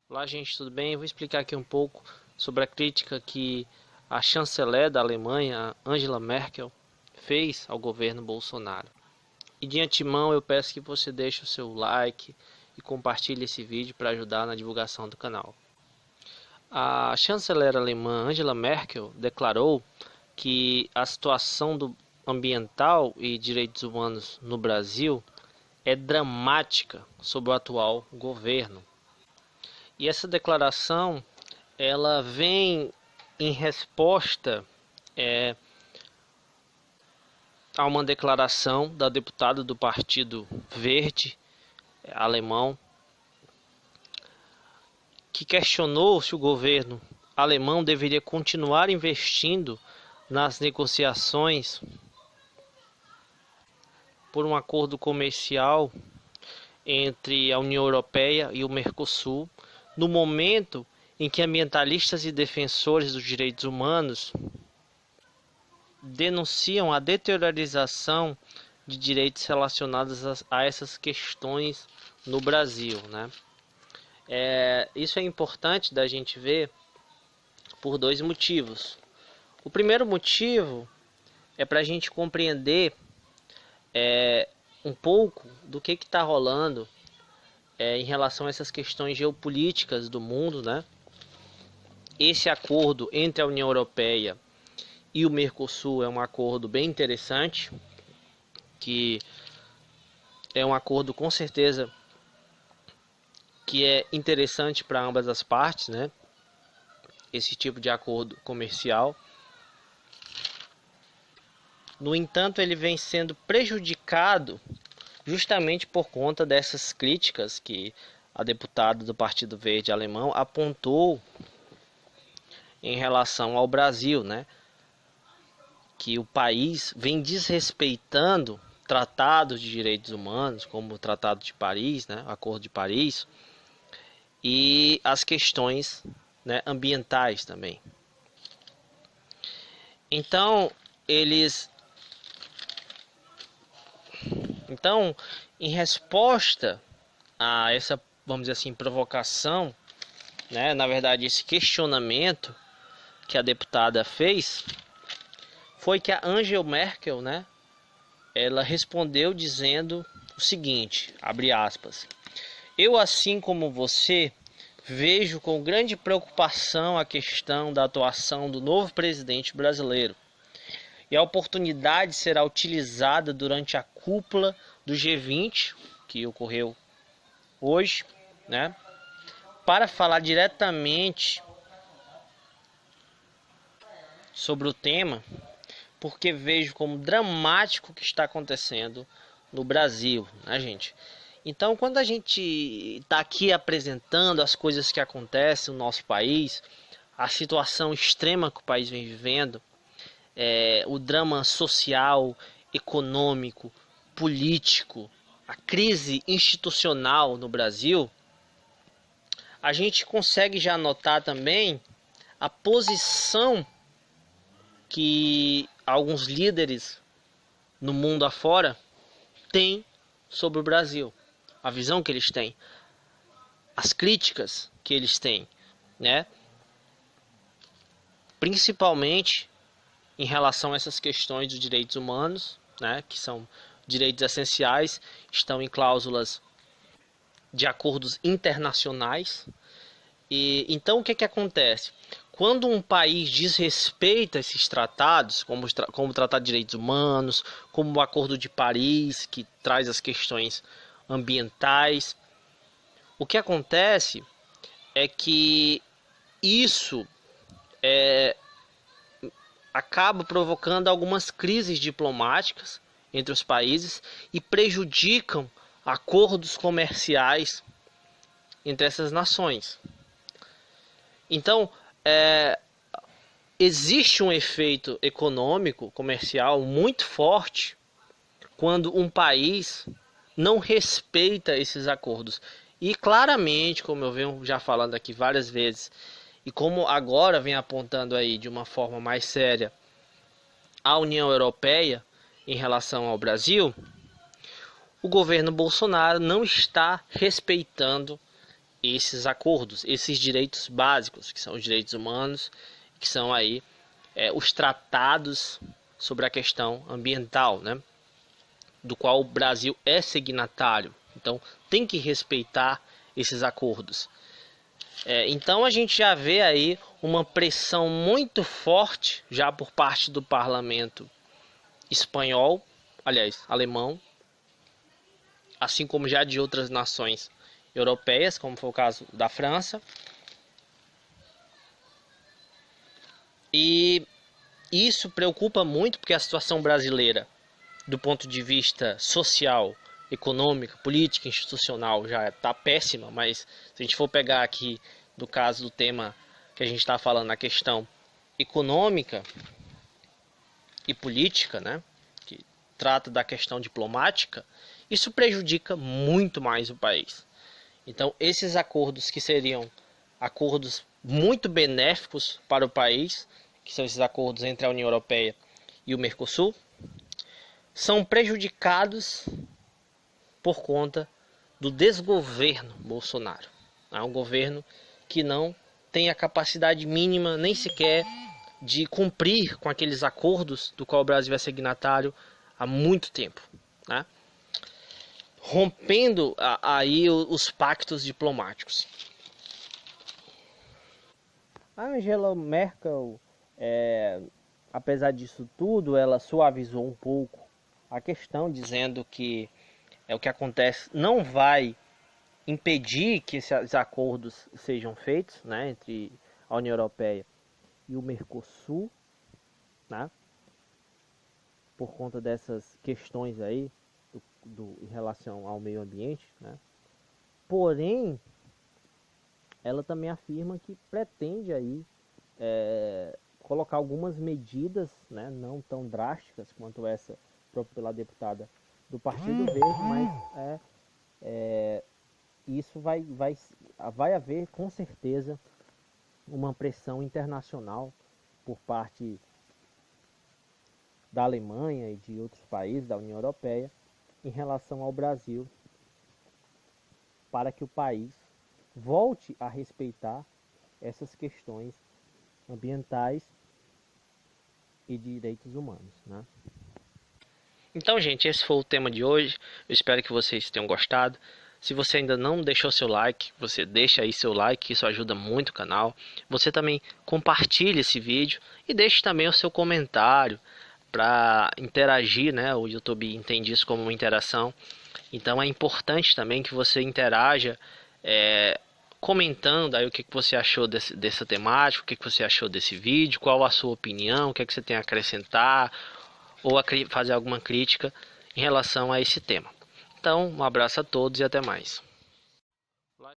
Olá, gente, tudo bem? Eu vou explicar aqui um pouco sobre a crítica que a chanceler da Alemanha, Angela Merkel, fez ao governo Bolsonaro. E de antemão eu peço que você deixe o seu like e compartilhe esse vídeo para ajudar na divulgação do canal. A chanceler alemã Angela Merkel declarou que a situação ambiental e direitos humanos no Brasil é dramática sob o atual governo. E essa declaração ela vem em resposta a uma declaração da deputada do Partido Verde alemão, que questionou se o governo alemão deveria continuar investindo nas negociações por um acordo comercial entre a União Europeia e o Mercosul, no momento em que ambientalistas e defensores dos direitos humanos denunciam a deteriorização de direitos relacionados a essas questões no Brasil, né? Isso é importante da gente ver por dois motivos. O primeiro motivo é para a gente compreender um pouco do que está rolando em relação a essas questões geopolíticas do mundo, né? Esse acordo entre a União Europeia e o Mercosul é um acordo bem interessante, que é um acordo com certeza que é interessante para ambas as partes, né? Esse tipo de acordo comercial. No entanto, ele vem sendo prejudicado justamente por conta dessas críticas que a deputada do Partido Verde alemão apontou em relação ao Brasil, né? Que o país vem desrespeitando tratados de direitos humanos, como o Tratado de Paris, né? O Acordo de Paris, e as questões, né, ambientais também. Então, em resposta a essa, vamos dizer assim, provocação, né, na verdade, esse questionamento que a deputada fez, foi que a Angela Merkel, né, ela respondeu dizendo o seguinte, abre aspas: eu, assim como você, vejo com grande preocupação a questão da atuação do novo presidente brasileiro. E a oportunidade será utilizada durante a cúpula do G20, que ocorreu hoje, né, para falar diretamente sobre o tema, porque vejo como dramático o que está acontecendo no Brasil, né, gente? Então, quando a gente está aqui apresentando as coisas que acontecem no nosso país, a situação extrema que o país vem vivendo, o drama social, econômico, político, a crise institucional no Brasil, a gente consegue já notar também a posição que alguns líderes no mundo afora têm sobre o Brasil, a visão que eles têm, as críticas que eles têm, né? Principalmente em relação a essas questões dos direitos humanos, né, que são direitos essenciais, estão em cláusulas de acordos internacionais. E então o que acontece? Quando um país desrespeita esses tratados, como o Tratado de Direitos Humanos, como o Acordo de Paris, que traz as questões ambientais, o que acontece é que isso acaba provocando algumas crises diplomáticas entre os países e prejudicam acordos comerciais entre essas nações. Então, existe um efeito econômico, comercial muito forte quando um país não respeita esses acordos. E claramente, como eu venho já falando aqui várias vezes, e como agora vem apontando aí de uma forma mais séria a União Europeia em relação ao Brasil, o governo Bolsonaro não está respeitando esses acordos, esses direitos básicos, que são os direitos humanos, que são aí os tratados sobre a questão ambiental, né? Do qual o Brasil é signatário. Então tem que respeitar esses acordos. Então a gente já vê aí uma pressão muito forte já por parte do parlamento espanhol, aliás, alemão, assim como já de outras nações europeias, como foi o caso da França. E isso preocupa muito porque a situação brasileira, do ponto de vista social, econômica, política, institucional, já está péssima, mas se a gente for pegar aqui, do caso do tema que a gente está falando, a questão econômica e política, né, que trata da questão diplomática, isso prejudica muito mais o país. Então, esses acordos que seriam acordos muito benéficos para o país, que são esses acordos entre a União Europeia e o Mercosul, são prejudicados por conta do desgoverno Bolsonaro. É um governo que não tem a capacidade mínima nem sequer de cumprir com aqueles acordos do qual o Brasil é signatário há muito tempo, né? Rompendo aí os pactos diplomáticos. A Angela Merkel, apesar disso tudo, ela suavizou um pouco a questão, dizendo que o que acontece não vai impedir que esses acordos sejam feitos, né, entre a União Europeia e o Mercosul, né, por conta dessas questões aí em relação ao meio ambiente, né. Porém, ela também afirma que pretende aí colocar algumas medidas, né, não tão drásticas quanto essa própria pela deputada do Partido Verde, mas isso vai haver com certeza uma pressão internacional por parte da Alemanha e de outros países da União Europeia em relação ao Brasil, para que o país volte a respeitar essas questões ambientais e de direitos humanos, né? Então, gente, esse foi o tema de hoje. Eu espero que vocês tenham gostado. Se você ainda não deixou seu like, você deixa aí seu like, isso ajuda muito o canal. Você também compartilhe esse vídeo e deixe também o seu comentário para interagir, né? O YouTube entende isso como uma interação. Então é importante também que você interaja, comentando aí o que você achou dessa temática, o que você achou desse vídeo, qual a sua opinião, o que você tem a acrescentar, ou fazer alguma crítica em relação a esse tema. Então, um abraço a todos e até mais.